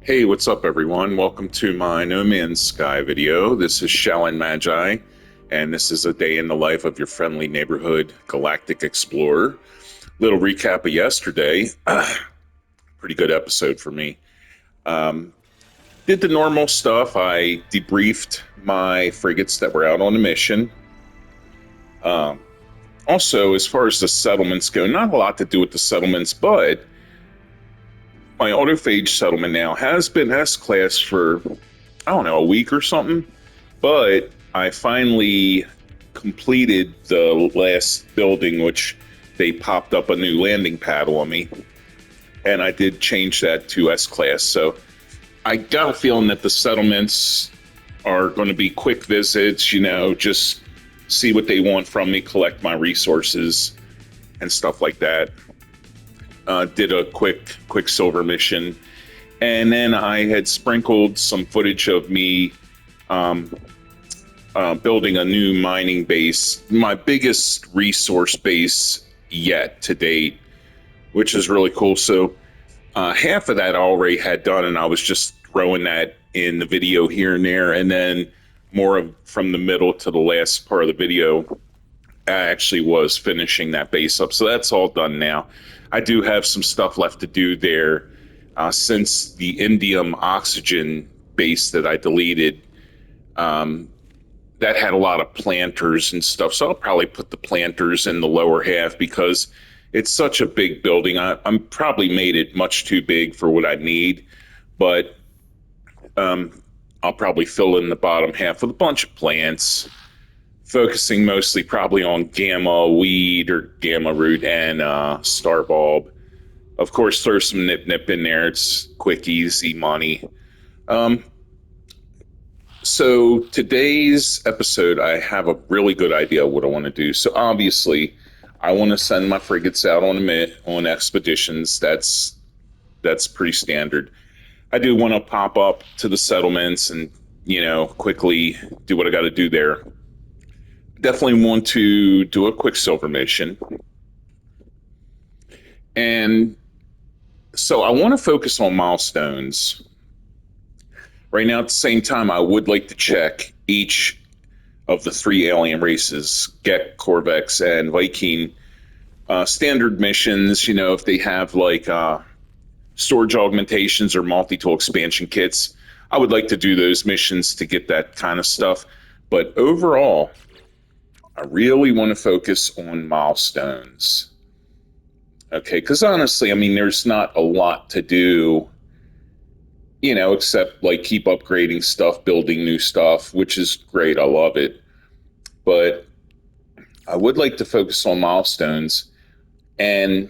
Hey, what's up, everyone? Welcome to my No Man's Sky video. This is Shallon Magi, and this is a day in the life of your friendly neighborhood galactic explorer. Little recap of yesterday. Pretty good episode for me. Um, did the normal stuff. I debriefed my frigates that were out on a mission. Um, Also, as far as the settlements go, not a lot to do with the settlements, but my autophage settlement now has been S-class for, I don't know, a week or something. But I finally completed the last building, which they popped up a new landing pad on me. And I did change that to S-class. So I got a feeling that the settlements are going to be quick visits, just see what they want from me, collect my resources and stuff like that. Did a quick Quicksilver mission. And then I had sprinkled some footage of me building a new mining base, my biggest resource base yet to date, which is really cool. So half of that I already had done, and I was just throwing that in the video here and there. And then more of from the middle to the last part of the video, I actually was finishing that base up. So that's all done now. I do have some stuff left to do there since the indium oxygen base that I deleted. That had a lot of planters and stuff. So I'll probably put the planters in the lower half because it's such a big building. I'm probably made it much too big for what I need, but I'll probably fill in the bottom half with a bunch of plants, focusing mostly probably on gamma weed or gamma root and star bulb. Of course, throw some nip nip in there. It's quick, easy money. Um, So today's episode, I have a really good idea of what I want to do. So obviously, I want to send my frigates out on expeditions. That's pretty standard. I do want to pop up to the settlements and quickly do what I got to do there. Definitely want to do a Quicksilver mission, and so I want to focus on milestones. Right now, at the same time, I would like to check each of the three alien races, Gek, Corvex, and Viking, standard missions, if they have like storage augmentations or multi-tool expansion kits. I would like to do those missions to get that kind of stuff. But overall, I really want to focus on milestones. Okay, because honestly, I mean, there's not a lot to do, except like keep upgrading stuff, building new stuff, which is great. I love it. But I would like to focus on milestones. And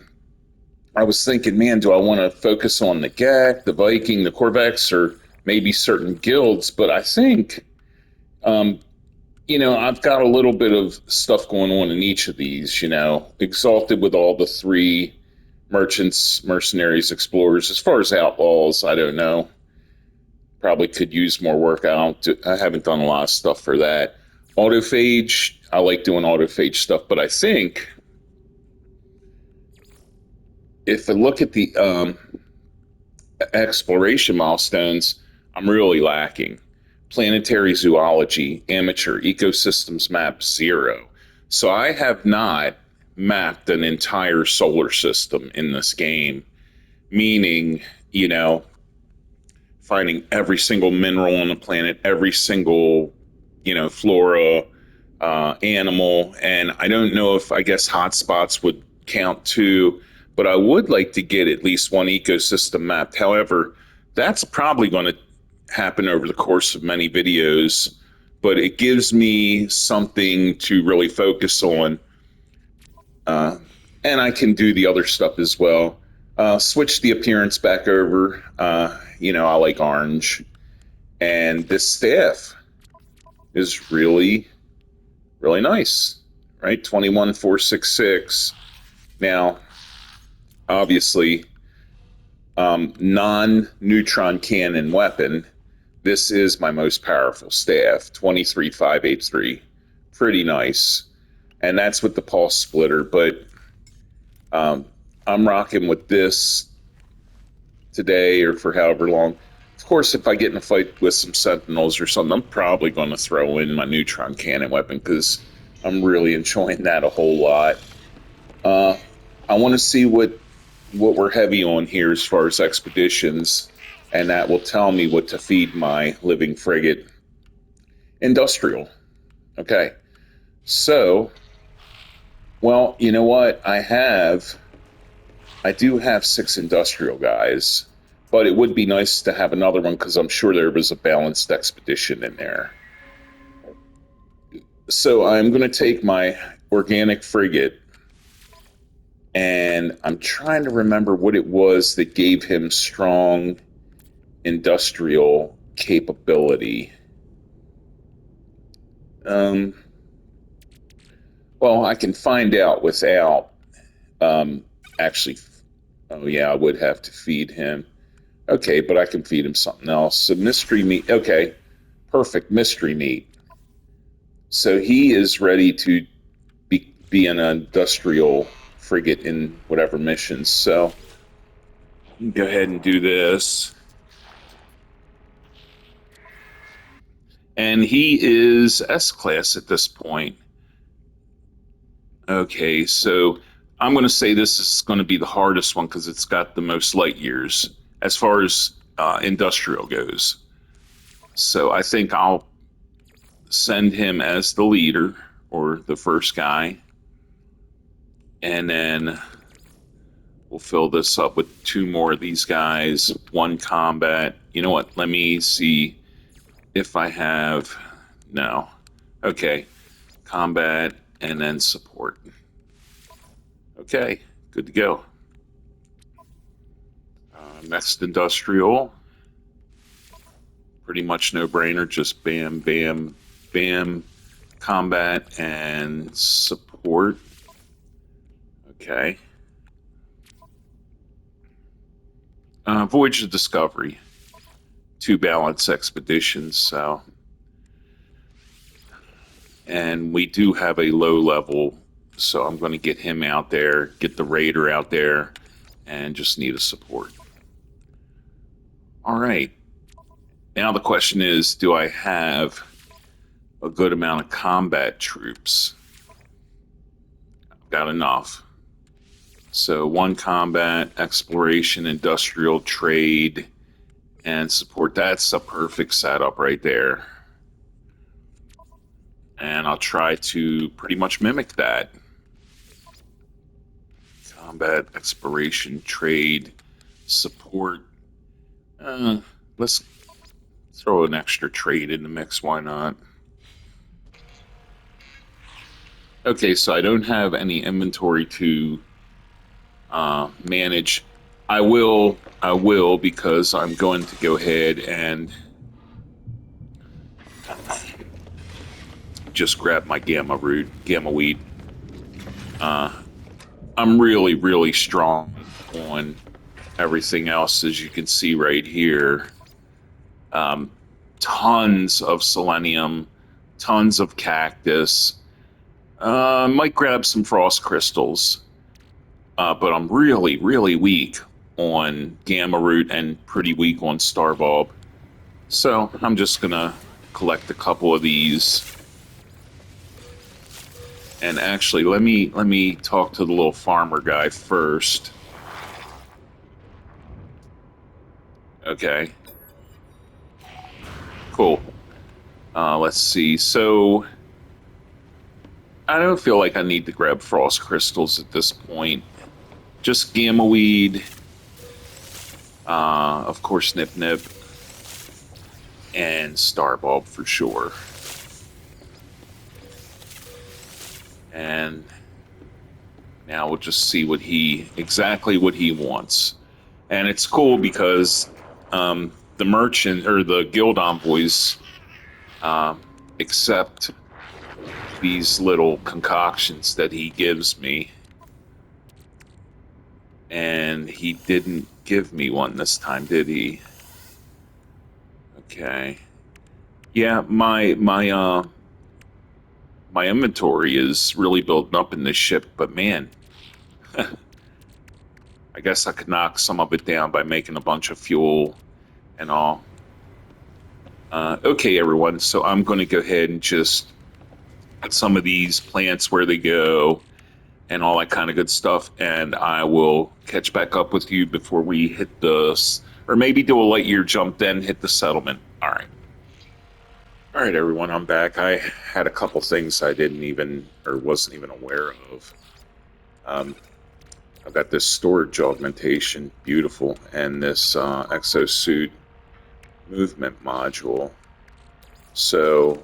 I was thinking, man, do I want to focus on the GAC, the Viking, the Corvex, or maybe certain guilds? But I think, I've got a little bit of stuff going on in each of these, exalted with all the three merchants, mercenaries, explorers. As far as outlaws, I don't know. Probably could use more work. I haven't done a lot of stuff for that. Autophage, I like doing autophage stuff, but I think if I look at the exploration milestones, I'm really lacking. Planetary zoology, amateur, ecosystems map 0. So I have not mapped an entire solar system in this game, meaning, finding every single mineral on the planet, every single, flora, animal. And I don't know if, I guess, hotspots would count too, but I would like to get at least one ecosystem mapped. However, that's probably going to happen over the course of many videos, but it gives me something to really focus on. And I can do the other stuff as well. Switch the appearance back over. I like orange. And this staff is really, really nice, right? 21466. Now, obviously, non-neutron cannon weapon. This is my most powerful staff, 23583. Pretty nice. And that's with the pulse splitter, but I'm rocking with this today or for however long. Of course, if I get in a fight with some Sentinels or something, I'm probably going to throw in my neutron cannon weapon because I'm really enjoying that a whole lot. Uh, I want to see what we're heavy on here as far as expeditions, and that will tell me what to feed my living frigate. Industrial. Okay. So, well, you know what? I do have 6 industrial guys, but it would be nice to have another one because I'm sure there was a balanced expedition in there. So I'm going to take my organic frigate, and I'm trying to remember what it was that gave him strong industrial capability. Um, well, I can find out without um, actually. Oh, yeah, I would have to feed him. Okay, but I can feed him something else. So, mystery meat. Okay, perfect. Mystery meat. So, he is ready to be an industrial frigate in whatever missions. So, go ahead and do this. And he is S class at this point. Okay, so I'm going to say this is going to be the hardest one because it's got the most light years as far as industrial goes. So I think I'll send him as the leader or the first guy. And then we'll fill this up with 2 more of these guys, 1 combat. You know what? Let me see if I have. No. Okay. Combat and then support. Okay. Good to go. Next industrial. Pretty much no brainer. Just bam, bam, bam. Combat and support. Okay. Voyage of Discovery. 2 balance expeditions. So, and we do have a low level. So I'm going to get him out there, get the Raider out there, and just need a support. All right. Now the question is, do I have a good amount of combat troops? I've got enough. So 1 combat, exploration, industrial, trade, and support. That's a perfect setup right there. And I'll try to pretty much mimic that. Combat, exploration, trade, support. Let's throw an extra trade in the mix. Why not? Okay, so I don't have any inventory to manage. I will, because I'm going to go ahead and just grab my gamma weed. I'm really, really strong on everything else, as you can see right here. Tons of selenium, tons of cactus. Might grab some frost crystals, but I'm really, really weak on gamma root and pretty weak on star bulb. So I'm just gonna collect a couple of these. And actually, let me talk to the little farmer guy first. Okay. Cool. Let's see. So I don't feel like I need to grab frost crystals at this point. Just gamma weed. Of course, nip nip. And star bulb for sure. And now we'll just see exactly what he wants. And it's cool because the merchant or the guild envoys accept these little concoctions that he gives me. And he didn't give me one this time, did he? Okay. Yeah, my inventory is really building up in this ship, but man, I guess I could knock some of it down by making a bunch of fuel and all. Okay, everyone. So I'm going to go ahead and just put some of these plants where they go and all that kind of good stuff. And I will catch back up with you before we hit or maybe do a light year jump, then hit the settlement. All right. All right, everyone. I'm back. I had a couple things I didn't even or wasn't even aware of. I've got this storage augmentation, beautiful, and this exosuit movement module. So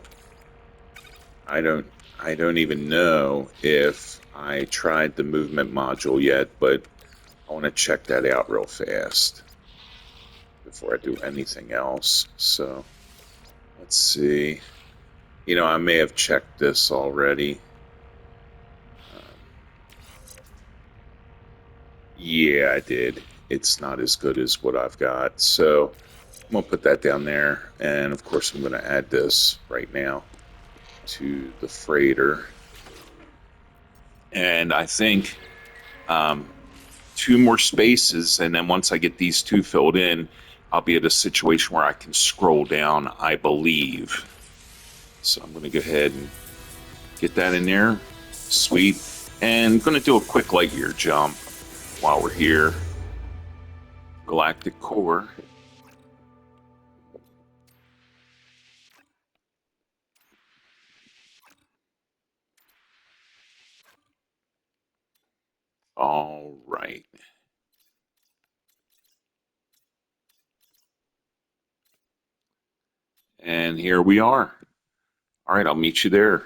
I don't I don't even know if I tried the movement module yet, but I want to check that out real fast before I do anything else. So let's see. I may have checked this already. Yeah, I did. It's not as good as what I've got. So I'm going to put that down there. And of course, I'm going to add this right now to the freighter. And I think two more spaces. And then once I get these two filled in, I'll be at a situation where I can scroll down, I believe. So I'm going to go ahead and get that in there. Sweet. And I'm going to do a quick light year jump while we're here. Galactic core. All right. And here we are. All right, I'll meet you there.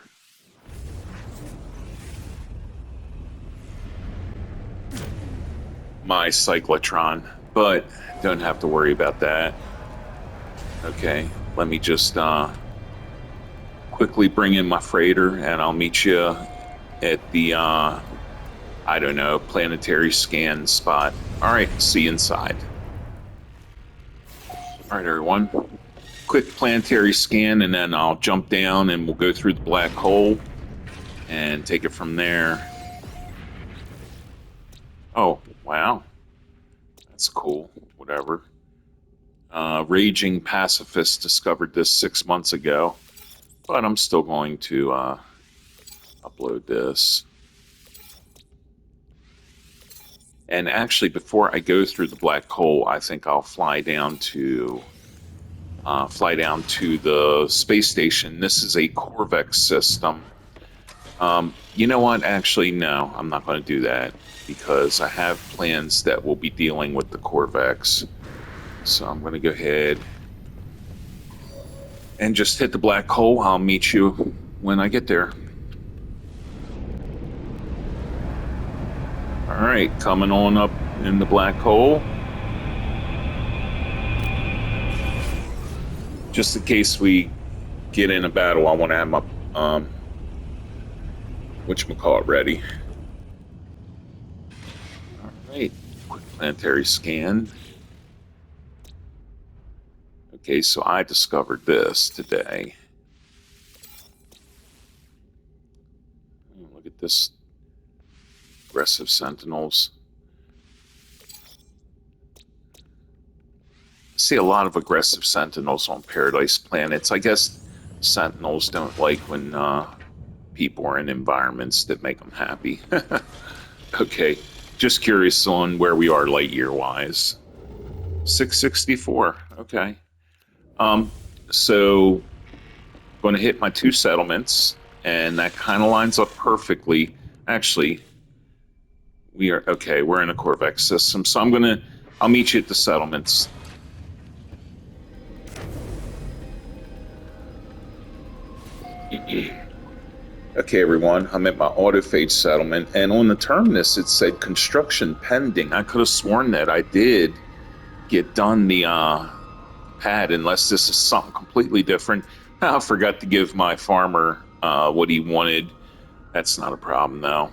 My cyclotron, but don't have to worry about that. Okay, let me just quickly bring in my freighter and I'll meet you at the, I don't know, planetary scan spot. All right, see you inside. All right, everyone. Quick planetary scan and then I'll jump down and we'll go through the black hole and take it from there. Oh, wow. That's cool. Whatever. Raging Pacifist discovered this 6 months ago, but I'm still going to upload this. And actually, before I go through the black hole, I think I'll fly down to the space station. This is a Corvex system. You know what? Actually, no, I'm not going to do that because I have plans that will be dealing with the Corvex. So I'm going to go ahead and just hit the black hole. I'll meet you when I get there. All right, coming on up in the black hole. Just in case we get in a battle, I want to have my whatchamacallit ready. All right, quick planetary scan. Okay, so I discovered this today. Look at this. Aggressive sentinels. I see a lot of aggressive sentinels on Paradise planets. I guess sentinels don't like when people are in environments that make them happy. Okay, just curious on where we are light year wise. 664. Okay. So going to hit my two settlements, and that kind of lines up perfectly. Actually, we are okay. We're in a Corvex system, so I'll meet you at the settlements. Okay, everyone, I'm at my autophage settlement, and on the terminus it said construction pending. I could have sworn that I did get done the pad, unless this is something completely different. I forgot to give my farmer what he wanted. That's not a problem, though.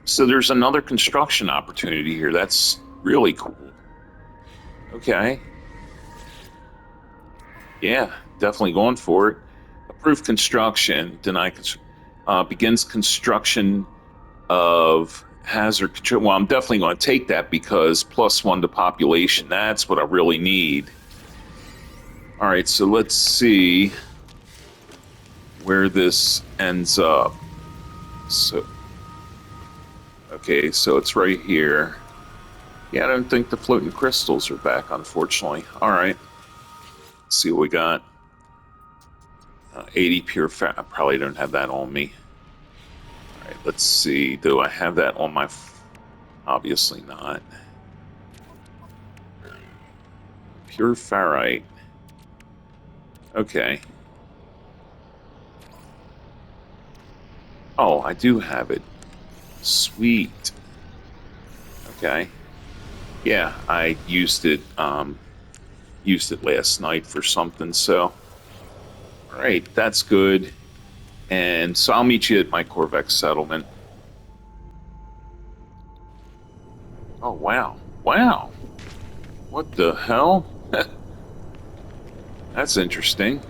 So there's another construction opportunity here. That's really cool. Okay. Yeah, definitely going for it. Approved construction. Begins construction of hazard control. Well, I'm definitely going to take that because +1 to population. That's what I really need. All right, so let's see where this ends up. So, okay, so it's right here. Yeah, I don't think the floating crystals are back, unfortunately. All right, let's see what we got. 80 pure fat. I probably don't have that on me. All right, let's see. Do I have that on my... Obviously not. Pure ferrite. Okay. Oh, I do have it. Sweet. Okay. Yeah, I used it last night for something, so all right, that's good. And so I'll meet you at my Corvex settlement. Oh wow. Wow. What the hell? That's interesting.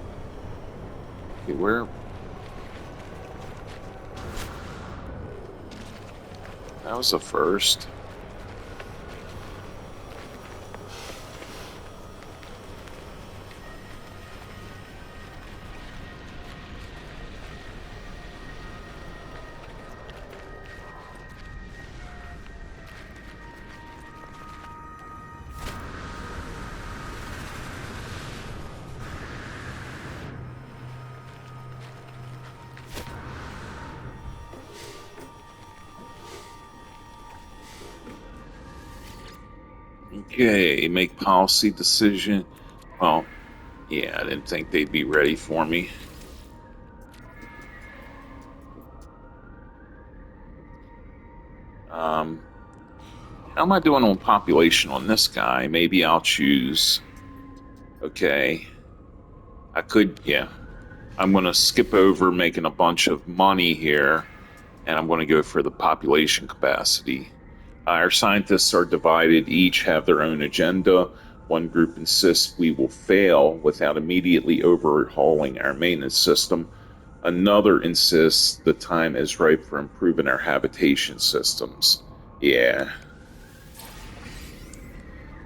Okay, where? That was a first. Okay, make policy decision. Well, yeah, I didn't think they'd be ready for me. How am I doing on population on this guy? Maybe I'll choose. Okay, I could, yeah. I'm going to skip over making a bunch of money here, and I'm going to go for the population capacity. Our scientists are divided, each have their own agenda. One group insists we will fail without immediately overhauling our maintenance system. Another insists the time is right for improving our habitation systems. Yeah.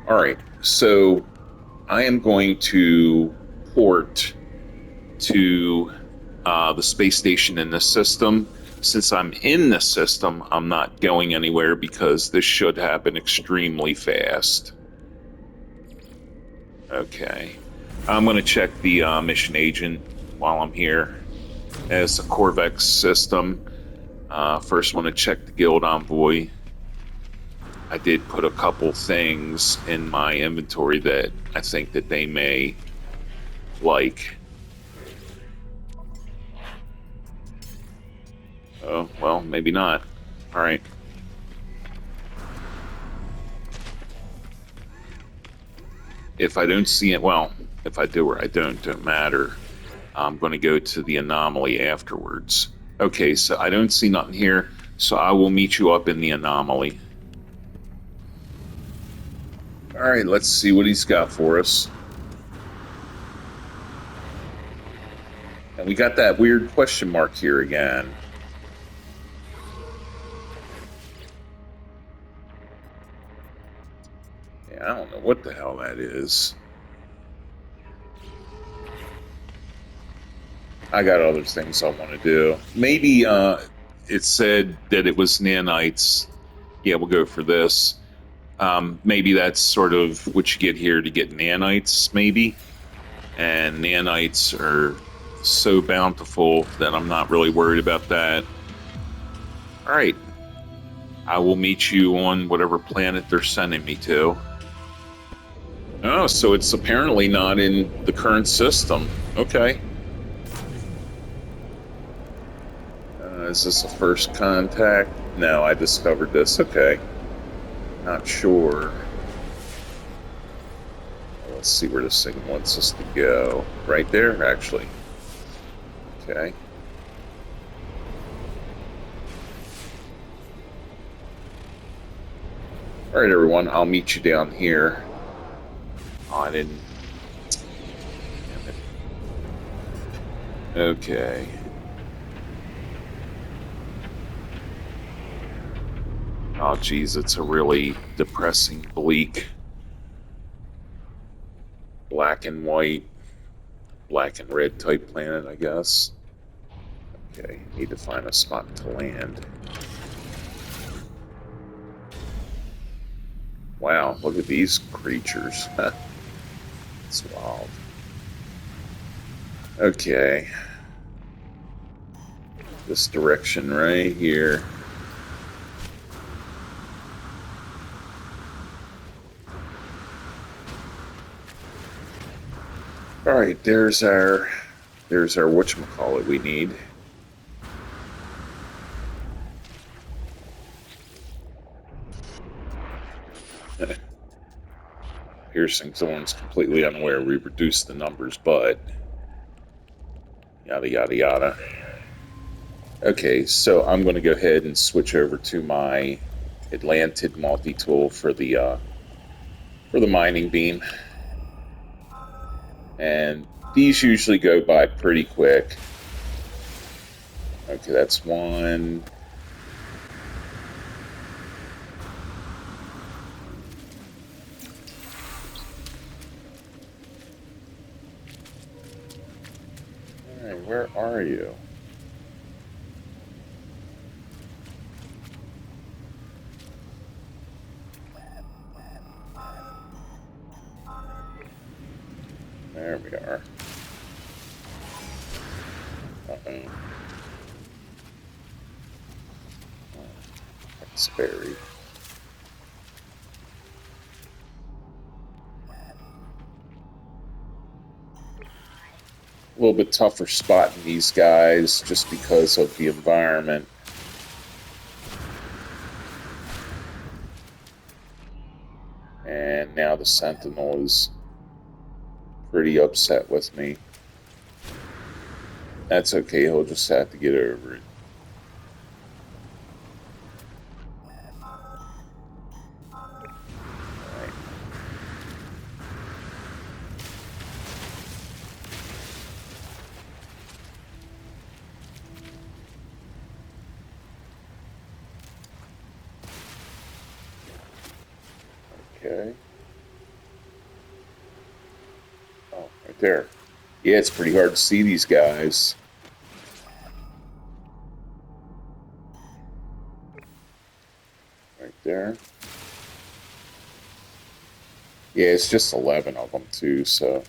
All right, so I am going to port to the space station in this system. Since I'm in this system, I'm not going anywhere because this should happen extremely fast. Okay. I'm going to check the mission agent while I'm here. As a Corvex system, first want to check the guild envoy. I did put a couple things in my inventory that I think that they may like. Oh, well, maybe not. All right. If I don't see it, well, if I do or I don't matter. I'm going to go to the anomaly afterwards. Okay, so I don't see nothing here, so I will meet you up in the anomaly. All right, let's see what he's got for us. And we got that weird question mark here again. Yeah, I don't know what the hell that is. I got other things I want to do. Maybe it said that it was nanites. Yeah, we'll go for this. Maybe that's sort of what you get here to get nanites, maybe. And nanites are so bountiful that I'm not really worried about that. All right. I will meet you on whatever planet they're sending me to. Oh, so it's apparently not in the current system. Okay. Is this a first contact? No, I discovered this. Okay. Not sure. Let's see where this thing wants us to go. Right there, actually. Okay. All right, everyone. I'll meet you down here. Oh, I didn't. Damn it. Okay. Oh, geez, it's a really depressing, bleak, black and white black and red type planet, I guess. Okay, need to find a spot to land. Wow, look at these creatures. It's wild. Okay. This direction right here. All right, there's our whatchamacallit we need. Piercing someone's completely unaware. We reduced the numbers, but yada yada yada. Okay, so I'm going to go ahead and switch over to my Atlantid multi-tool for the mining beam, and these usually go by pretty quick. Okay, that's one. All right, where are you? There we are. Uh-oh. That's buried. A little bit tougher spotting these guys just because of the environment. And now the Sentinel is pretty upset with me. That's okay, he'll just have to get over it. Okay. Oh, right there. Yeah, it's pretty hard to see these guys. Right there. Yeah, it's just 11 of them, too, so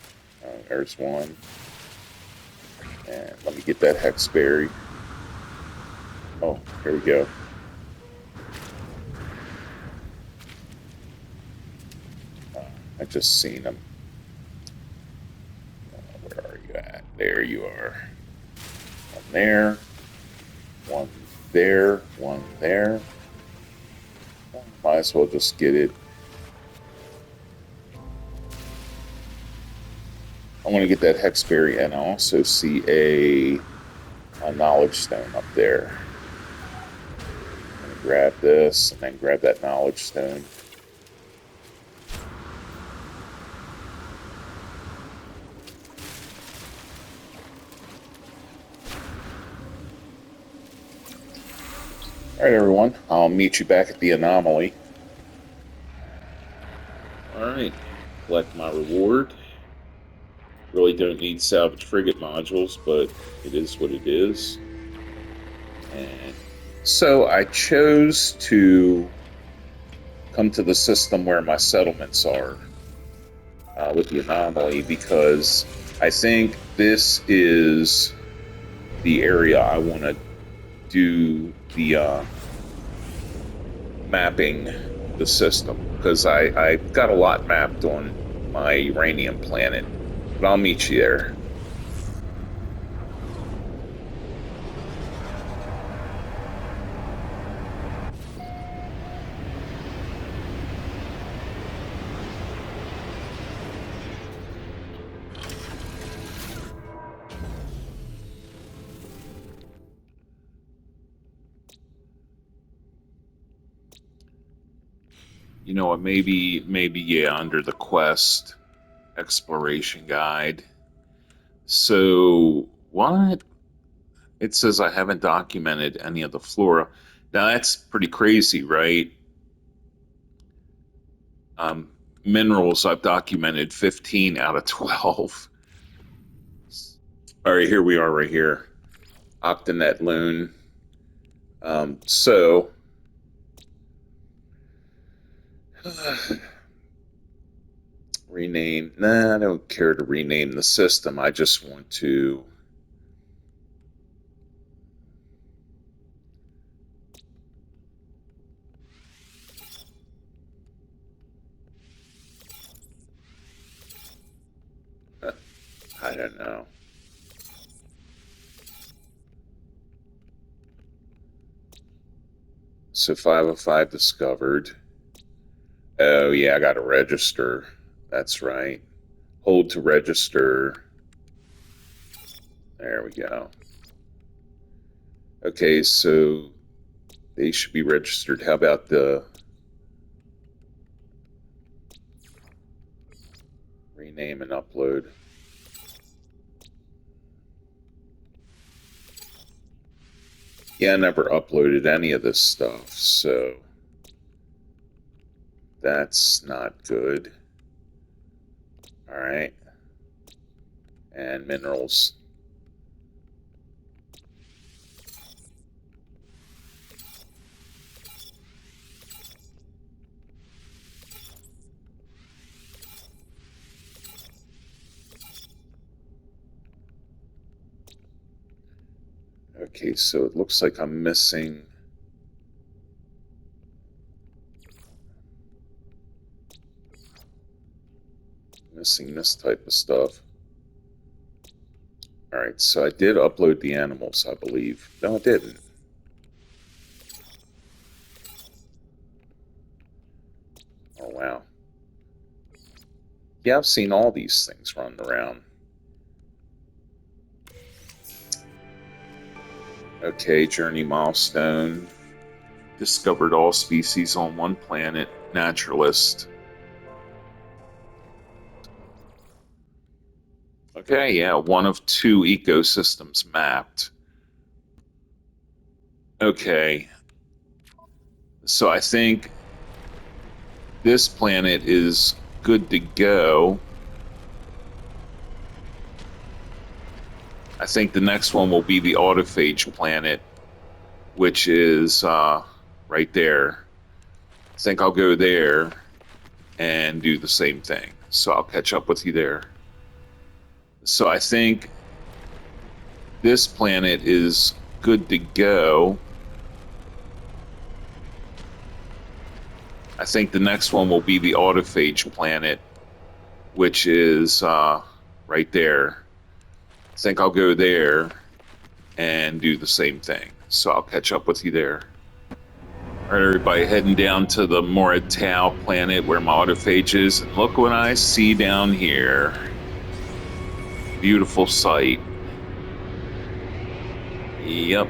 there's one. And let me get that Hexberry. Oh, here we go. I just seen him. Where are you at? There you are. One there. One there. One there. Might as well just get it. I want to get that Hexberry, and I also see a knowledge stone up there. I'm going to grab this and then grab that knowledge stone. Alright, everyone. I'll meet you back at the anomaly. Alright. Collect my reward. Really don't need salvage frigate modules, but it is what it is. And so I chose to come to the system where my settlements are with the anomaly because I think this is the area I want to do the mapping the system, because I've got a lot mapped on my uranium planet, but I'll meet you there. You know what, maybe yeah, under the quest exploration guide. So what? It says I haven't documented any of the flora. Now that's pretty crazy, right? Minerals I've documented 15 out of 12. All right, here we are right here. Octanet Loon. So rename. Nah, I don't care to rename the system. I just want to I don't know. So 505 discovered. Oh yeah, I gotta register. That's right. Hold to register. There we go. Okay, so they should be registered. How about the rename and upload? Yeah, I never uploaded any of this stuff, so that's not good. All right. And minerals. Okay, so it looks like I'm missing this type of stuff. All right, so I did upload the animals, I believe. No, I didn't. Oh, wow. Yeah, I've seen all these things running around. Okay, journey milestone. Discovered all species on one planet. Naturalist. Okay, yeah, one of two ecosystems mapped. Okay, so I think this planet is good to go. I think the next one will be the autophage planet, which is right there. I think I'll go there and do the same thing. So I'll catch up with you there. So I think this planet is good to go. I think the next one will be the autophage planet, which is right there. I think I'll go there and do the same thing. So I'll catch up with you there. All right, everybody, heading down to the Moritao planet where my autophage is. And look what I see down here. Beautiful sight. Yep.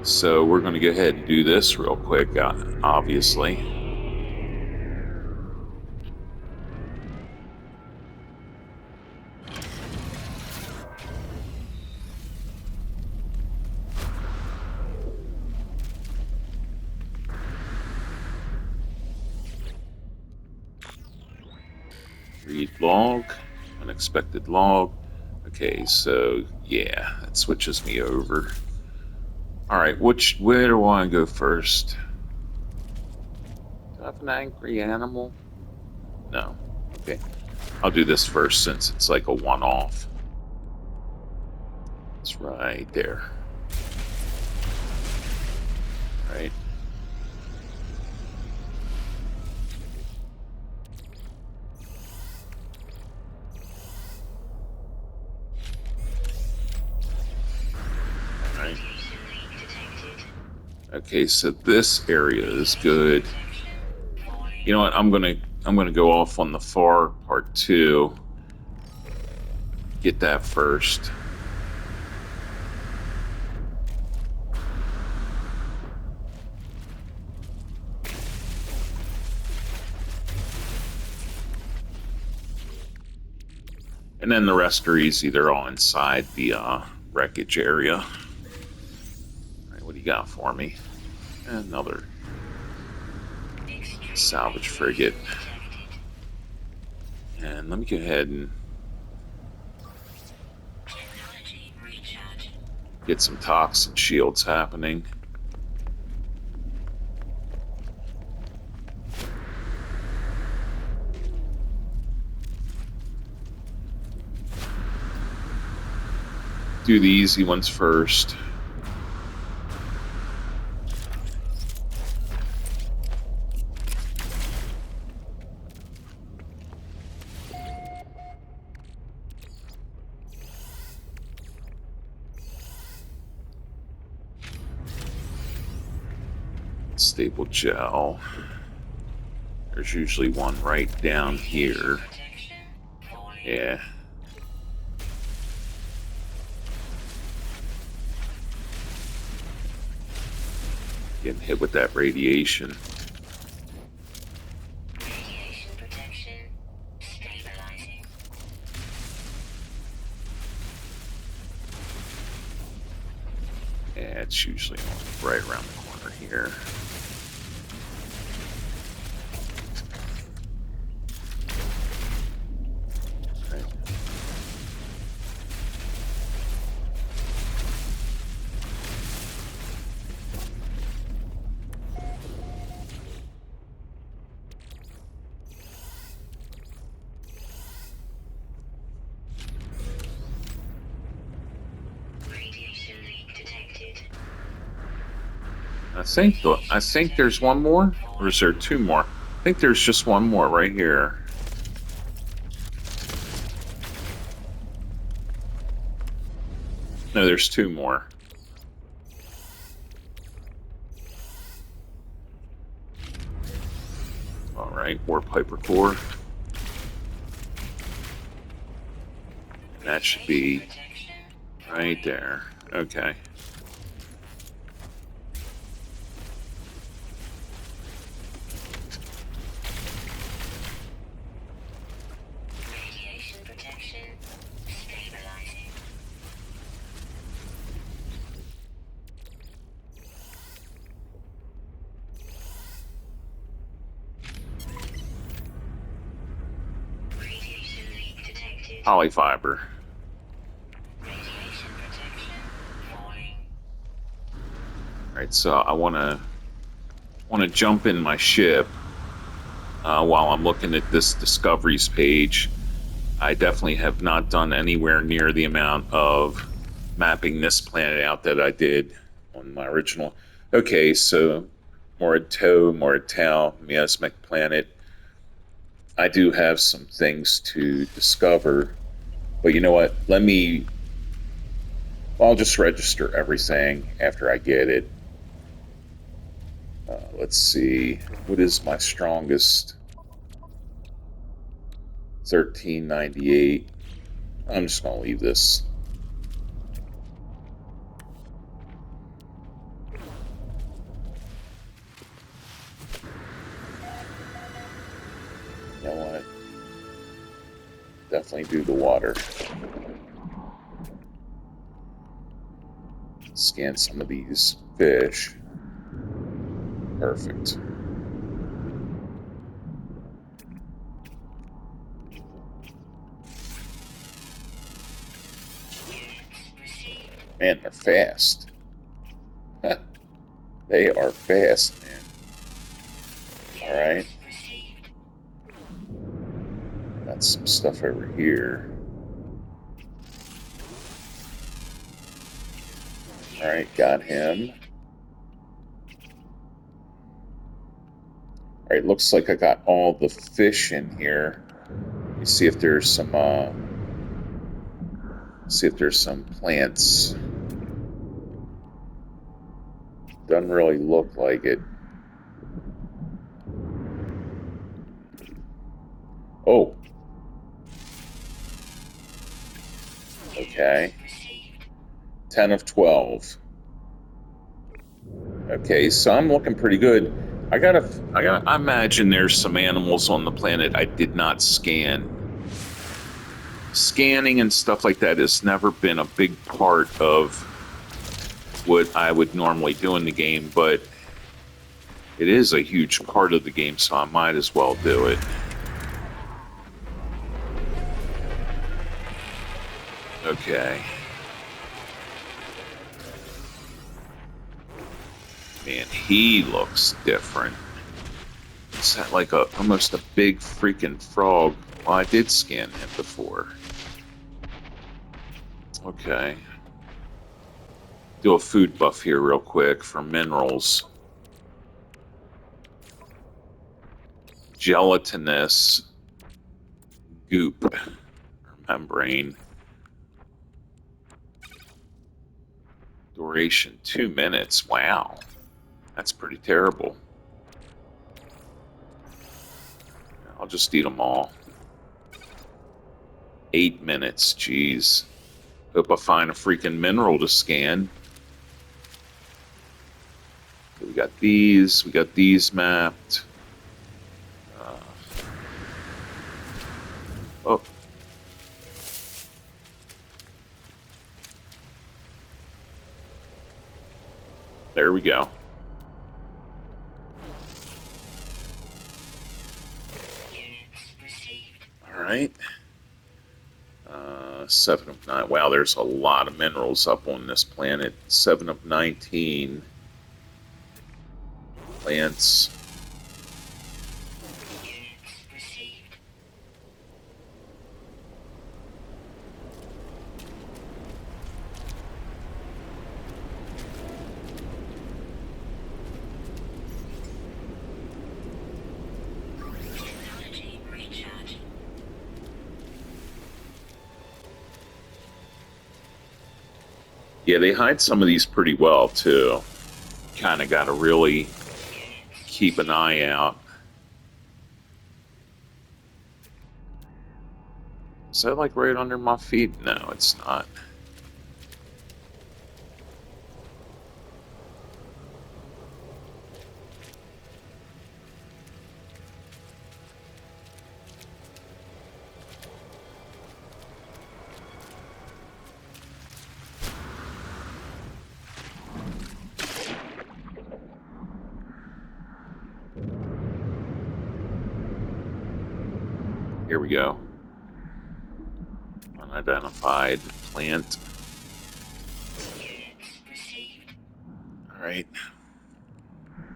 So we're going to go ahead and do this real quick, obviously. Read log, unexpected log. Okay, so yeah, that switches me over. All right, where do I want to go first? Do I have an angry animal? No. Okay, I'll do this first since it's like a one-off. It's right there. Right. Right. Okay, so this area is good. You know what? I'm gonna go off on the far part too. Get that first. And then the rest are easy. They're all inside the wreckage area. All right, what do you got for me? Another salvage frigate. And let me go ahead and Get some toxin shields happening. Do the easy ones first. Stable gel. There's usually one right down here. Yeah. Getting hit with that radiation. Radiation protection stabilizing. Yeah, it's usually right around the corner here. Right. Radiation leak detected. I think there's one more, or is there two more? I think there's just one more right here. No, there's two more. All right, War Piper core. That should be right there. Okay. Radiation protection stabilizing. Radiation leak detected. Polyfiber. Radiation protection falling. All right, so I want to jump in my ship while I'm looking at this discoveries page. I definitely have not done anywhere near the amount of mapping this planet out that I did on my original. Okay, so Moritau, Miasmic planet. I do have some things to discover, but you know what? I'll just register everything after I get it. Let's see, what is my strongest? 1398. I'm just going to leave this. You know what? Definitely do the water. Scan some of these fish. Perfect. Man, they're fast. They are fast, man. Alright. Got some stuff over here. Alright, got him. Alright, looks like I got all the fish in here. Let me see if there's some plants. Doesn't really look like it. Oh. Okay. 10 of 12. Okay, so I'm looking pretty good. I imagine there's some animals on the planet I did not scan. Scanning and stuff like that has never been a big part of what I would normally do in the game, but it is a huge part of the game, so I might as well do it. Okay. Man, he looks different. Is that like almost a big freaking frog? Well, I did scan him before. Okay. Do a food buff here real quick for minerals. Gelatinous goop or membrane. Duration 2 minutes. Wow. That's pretty terrible. I'll just eat them all. 8 minutes. Jeez. Hope I find a freaking mineral to scan. Okay, we got these. We got these mapped. Oh. There we go. Units received. All right. 7 of 9. Wow, there's a lot of minerals up on this planet. 7 of 19. Plants. Units received. Technology recharge. Yeah, they hide some of these pretty well, too. Kind of got to really keep an eye out. Is that like right under my feet? No, it's not. Here we go. Unidentified plant. Units received. All right.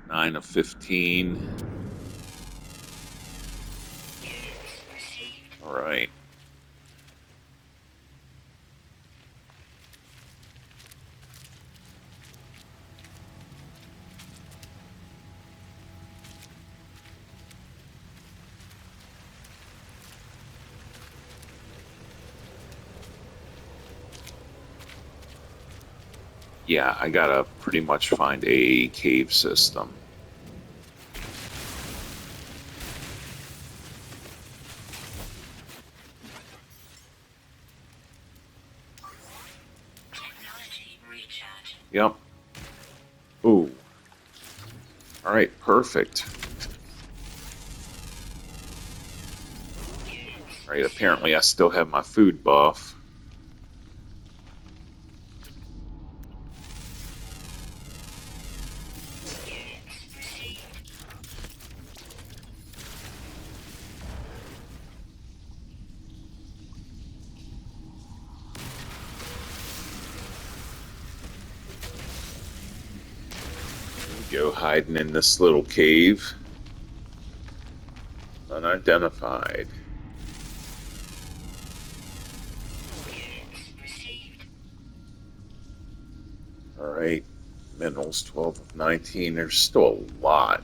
9 of 15. Units received. All right. Yeah, I gotta pretty much find a cave system. Technology recharge. Yep. Ooh. All right, perfect. Units All right, apparently I still have my food buff. units received. Go hiding in this little cave. Unidentified. Units received. All right. Minerals 12 of 19. There's still a lot.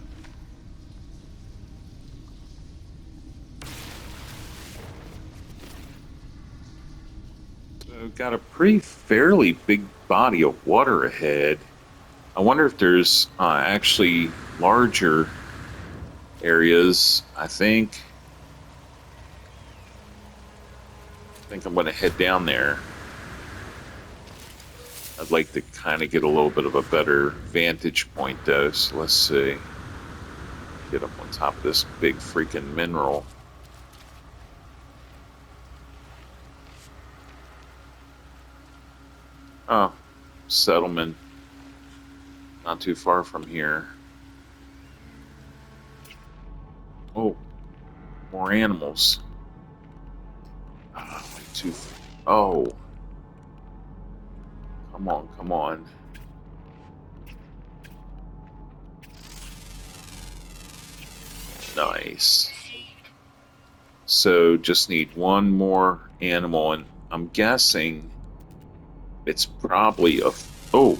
So got a pretty fairly big body of water ahead. I wonder if there's actually larger areas. I think I'm going to head down there. I'd like to kind of get a little bit of a better vantage point, though. So let's see. Get up on top of this big freaking mineral. Oh, settlement. Not too far from here. Oh, more animals. Too. Oh, come on, come on. Nice. Received. So just need one more animal, and I'm guessing it's probably a. Oh,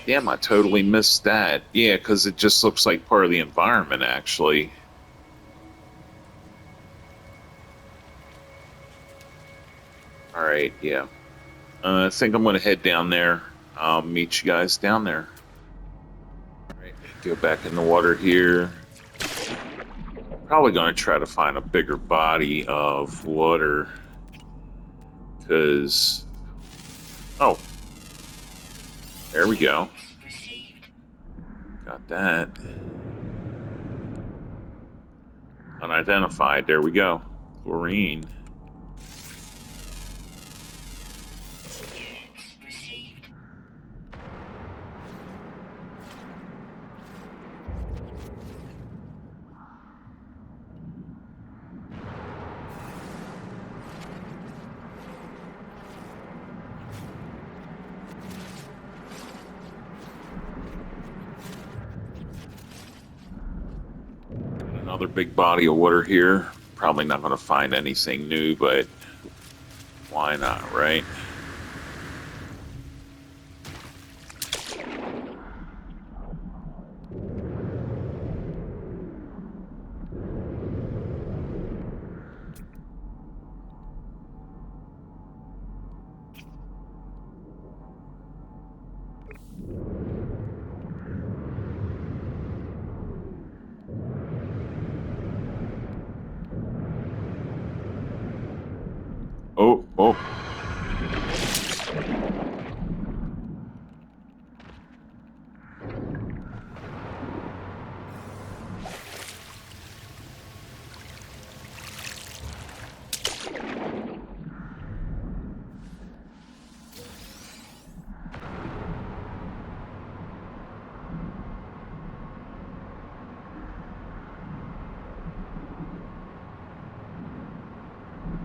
damn! I totally missed that. Yeah, because it just looks like part of the environment, actually. All right, yeah. I think I'm gonna head down there. I'll meet you guys down there. All right, go back in the water here. Probably gonna try to find a bigger body of water, because oh, there we go. Received. Got that. Unidentified. There we go. Chlorine. Units received. Another big body of water here. Probably not going to find anything new, but why not, right? Oh, oh.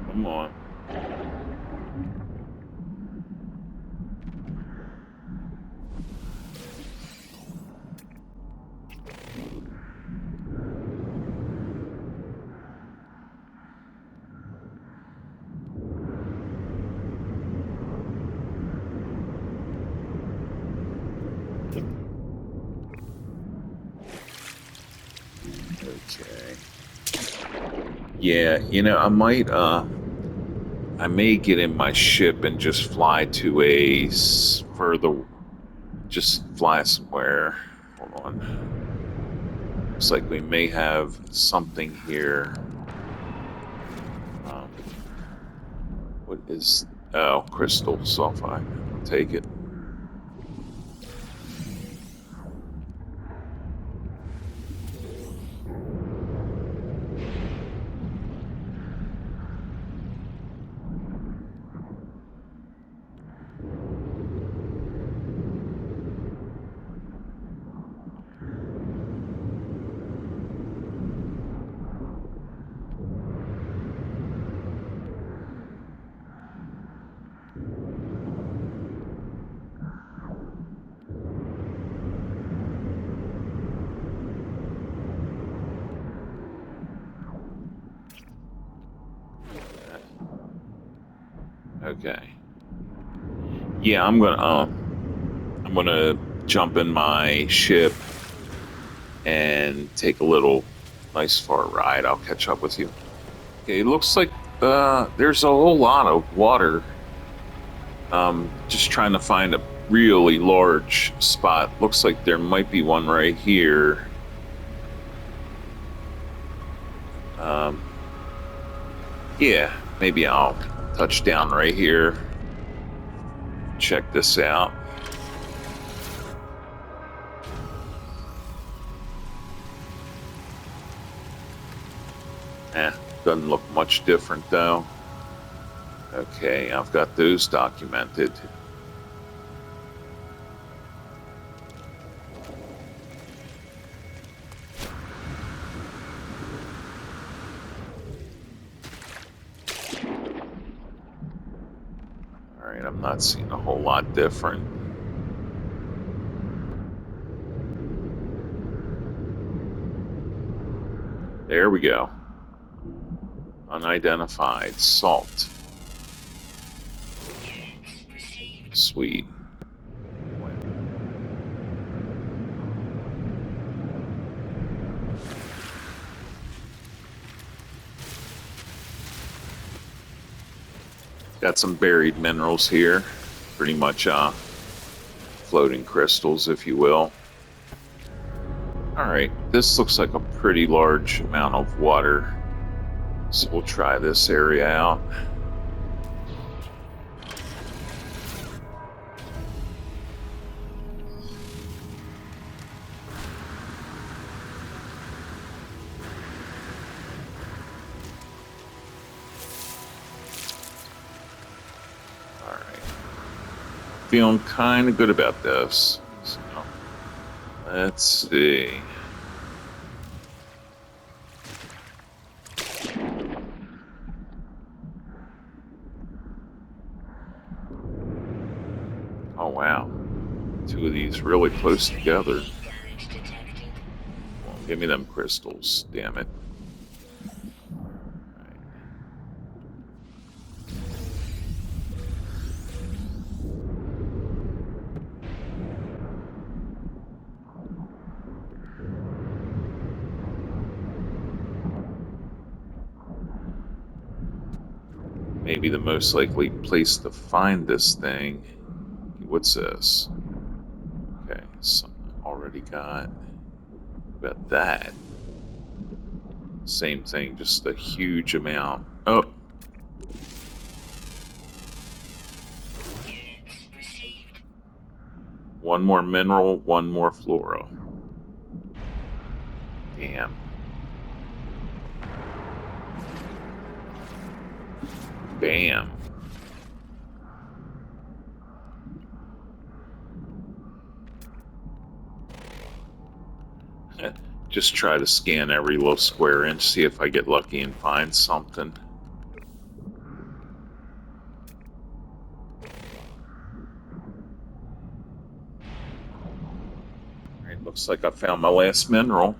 Come on. Okay. Yeah, I may get in my ship and just fly to further, just fly somewhere. Hold on. Looks like we may have something here. Um, what is, oh, crystal sulfide. I'll take it. Okay. Yeah, I'm gonna jump in my ship and take a little nice far ride. I'll catch up with you. Okay, it looks like there's a whole lot of water. Just trying to find a really large spot. Looks like there might be one right here. Um, yeah, maybe I'll touch down right here. Check this out. Doesn't look much different though. Okay, I've got those documented. All right, I'm not seeing a whole lot different. There we go. Unidentified salt. Sweet. Got some buried minerals here. Pretty much floating crystals, if you will. Alright, this looks like a pretty large amount of water. So we'll try this area out. Alright. Feeling kind of good about this. So, let's see. Oh wow. Two of these really close together. Well, give me them crystals, damn it. Maybe the most likely place to find this thing. What's this? Okay, something already got. What about that? Same thing, just a huge amount. Oh. One more mineral, one more flora. Damn. Bam. Just try to scan every little square inch, see if I get lucky and find something. Alright, looks like I found my last mineral.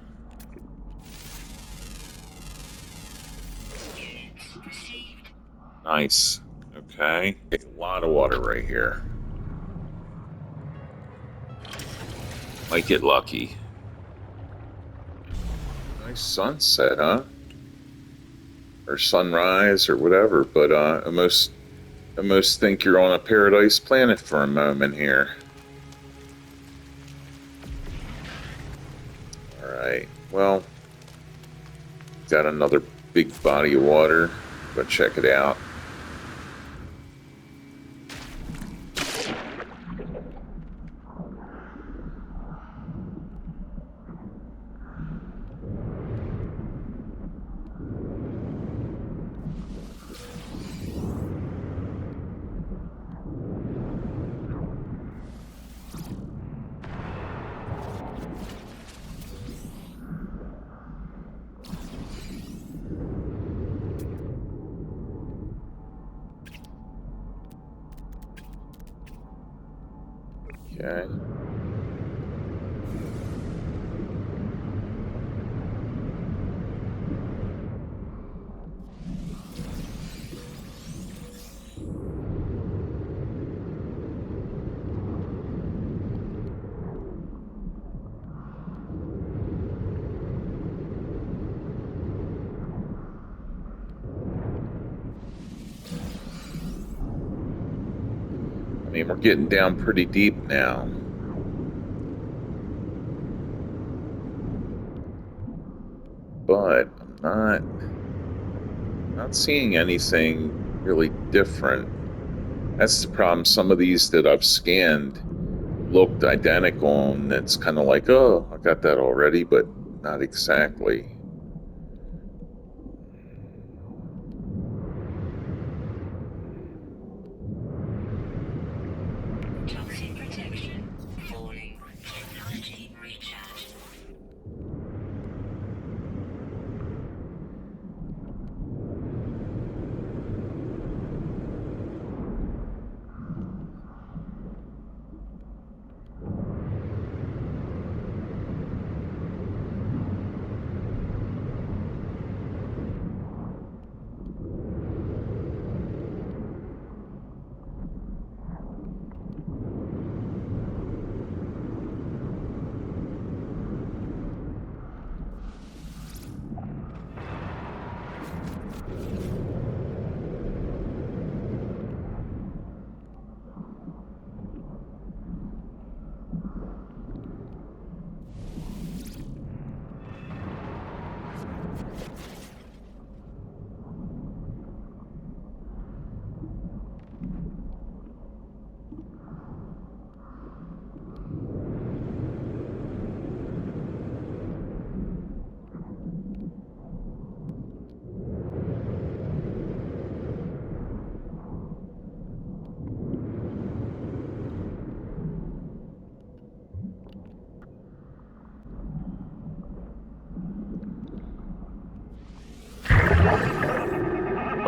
Nice. Okay. A lot of water right here. Might get lucky. Nice sunset, huh? Or sunrise, or whatever. But I almost think you're on a paradise planet for a moment here. All right. Well, got another big body of water. Go check it out. Okay. I mean, we're getting down pretty deep now. But I'm not seeing anything really different. That's the problem. Some of these that I've scanned looked identical, and it's kind of like, oh, I got that already, but not exactly. Toxic protection. Falling. Technology recharge.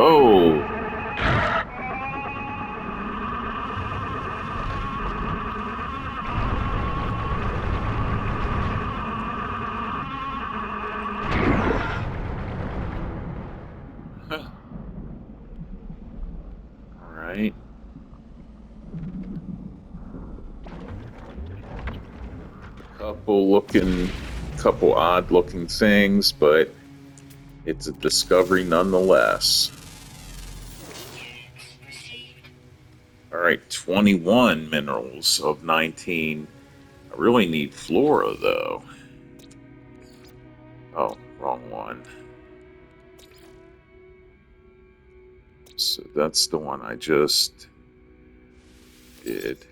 Oh, all right. Couple odd looking things, but it's a discovery nonetheless. Units received. All right, 21 minerals of 19. I really need flora though. Oh, wrong one. So that's the one I just did.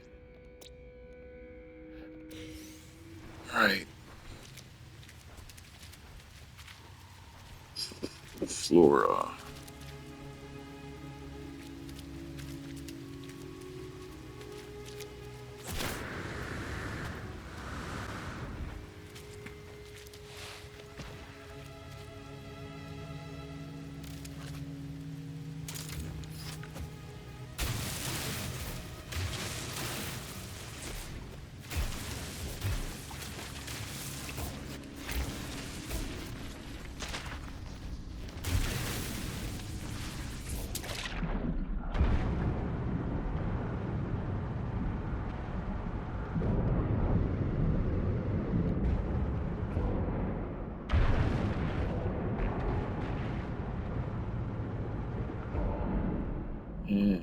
All right. Flora. Yeah.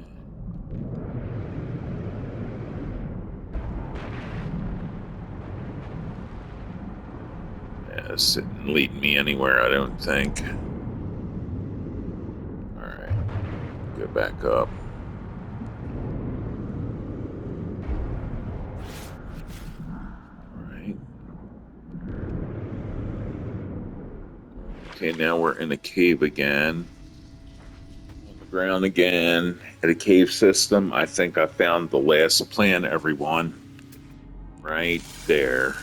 Yeah, this isn't leading me anywhere, I don't think. All right, go back up. All right. Okay, now we're in a cave again. On the ground again. At a cave system. I think I found the last plan, everyone. Right there.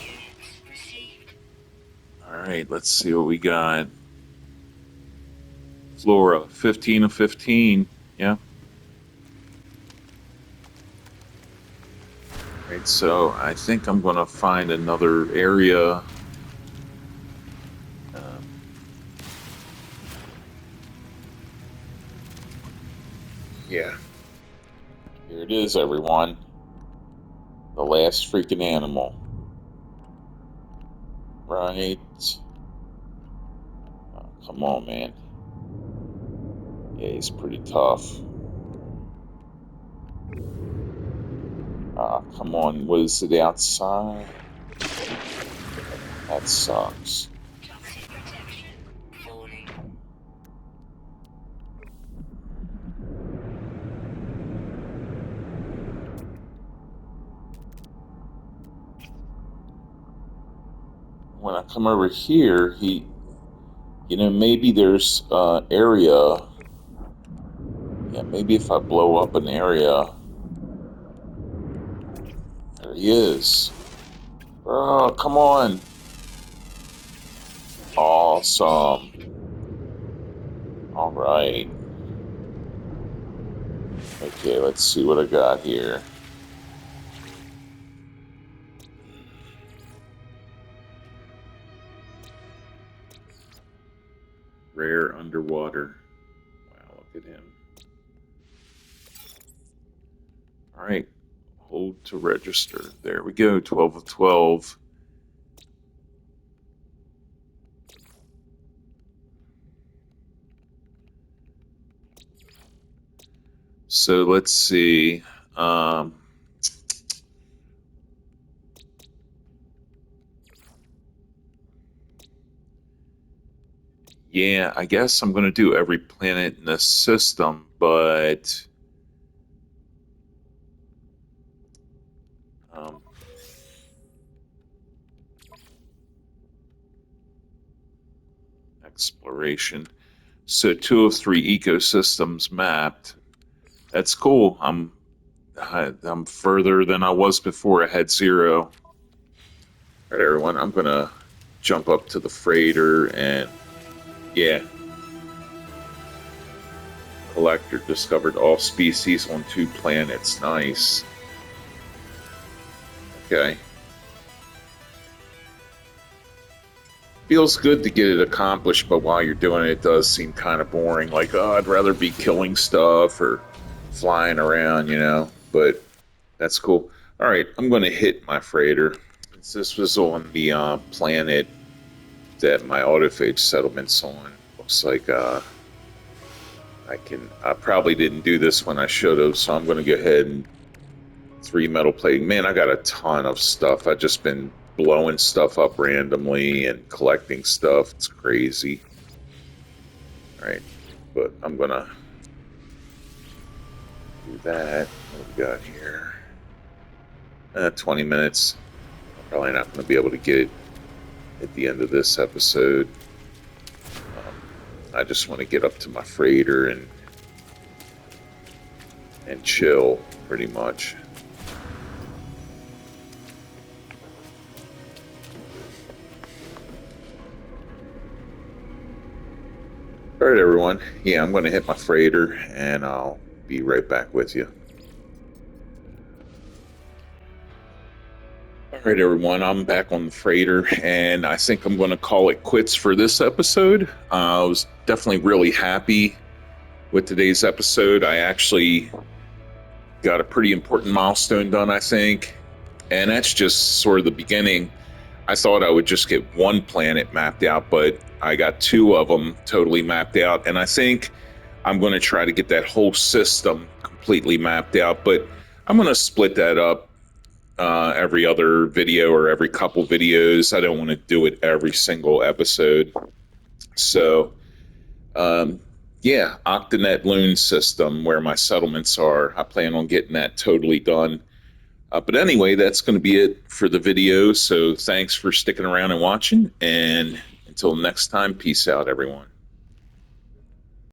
Units received. All right, let's see what we got. Flora, 15 of 15. Yeah. Right, so I think I'm going to find another area. Um, yeah. Here it is, everyone. The last freaking animal. Right. Oh, come on, man. Yeah, he's pretty tough. Come on. Was it outside? That sucks. Toxic protection. Falling. When I come over here, maybe there's area. Yeah, maybe if I blow up an area. There he is. Oh, come on. Awesome. All right. Okay, let's see what I got here. Rare underwater. Wow, look at him. All right. Hold to register. There we go. 12 of 12. So let's see. Um, yeah, I guess I'm going to do every planet in the system, but um, exploration. So 2 of 3 ecosystems mapped. That's cool. I'm further than I was before. I had 0. All right, everyone. I'm gonna jump up to the freighter and yeah, Collector discovered all species on 2 planets. Nice. Okay. Feels good to get it accomplished, but while you're doing it, it does seem kind of boring. Like, oh, I'd rather be killing stuff or flying around, But that's cool. All right, I'm going to hit my freighter. Since this was on the planet that my autophage settlement's on, looks like I probably didn't do this when I should have, so I'm going to go ahead and 3 metal plating. Man, I got a ton of stuff. I've just been blowing stuff up randomly and collecting stuff. It's crazy. All right, but I'm going to do that. What we got here? 20 minutes. I'm probably not going to be able to get it at the end of this episode. I just want to get up to my freighter and chill, pretty much. All right, everyone. Yeah, I'm going to hit my freighter, and I'll be right back with you. All right, everyone. I'm back on the freighter, and I think I'm going to call it quits for this episode. I was definitely really happy with today's episode. I actually got a pretty important milestone done, I think, and that's just sort of the beginning. I thought I would just get one planet mapped out, but I got 2 of them totally mapped out, and I think I'm going to try to get that whole system completely mapped out, but I'm going to split that up every other video or every couple videos. I don't want to do it every single episode. So, yeah, Octanet Loon system where my settlements are. I plan on getting that totally done. But anyway, that's going to be it for the video. So thanks for sticking around and watching. And until next time, peace out, everyone.